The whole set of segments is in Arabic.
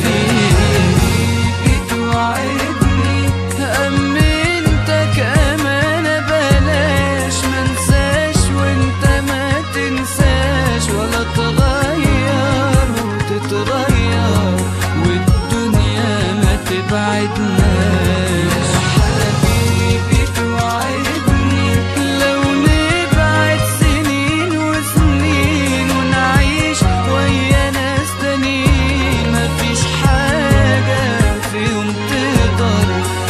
فيه. بتوعدني أمنتك أمانة بلاش منساش وانت ما تنساش ولا تغير وتتغير والدنيا ما تبعدناش. حبيبي توعدني لو نبعد سنين وسنين ونعيش ويا ناس تانيين مفيش حاجة فيهم تقدر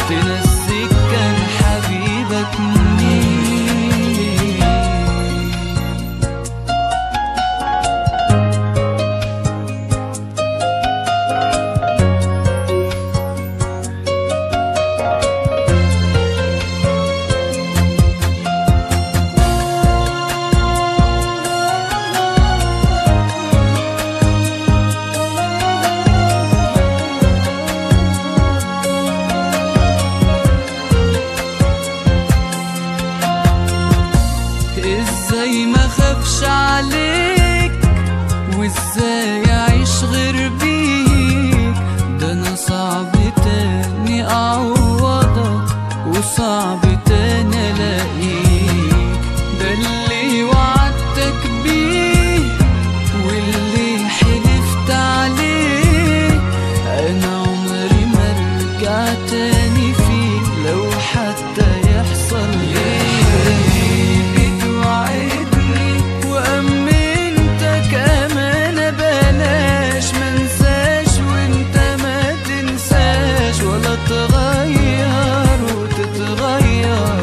تنسيك كان حبيبك مين. ازاي ما خافش عليك وازاي اعيش غير بيك، ده انا صعب تاني اعوضك وصعب تاني الاقيك. ده اللي وعدتك بيه واللي حلفت عليه انا عمري ما ارجع تاني فيه لو حتى يحصل ليه. وأمنتك أمانة بلاش منساش وانت ما تنساش ولا تغير وتتغير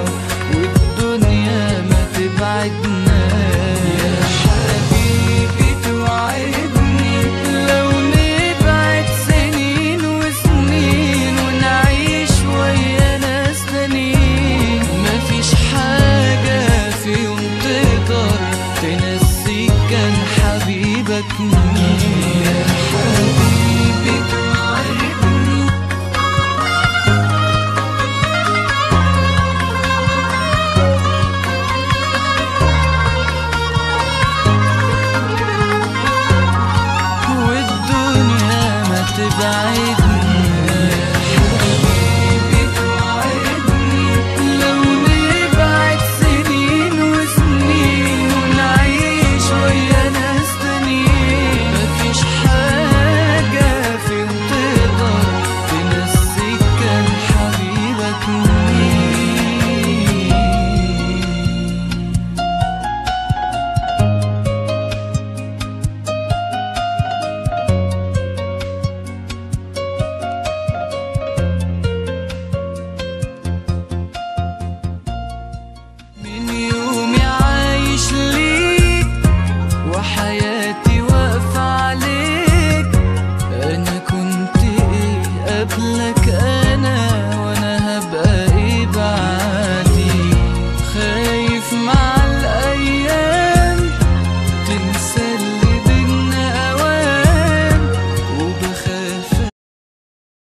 والدنيا ما تبعدناش. يا حبيبي توعدني لو نبعد سنين وسنين ونعيش ويا ناس تانيين مفيش حاجة فيهم تقدر تنسيك كان حبيبك مين. يا حبيبي توعدني والدنيا ما تبعدني. وحياتي واقفة عليك أنا كنت إيه قبلك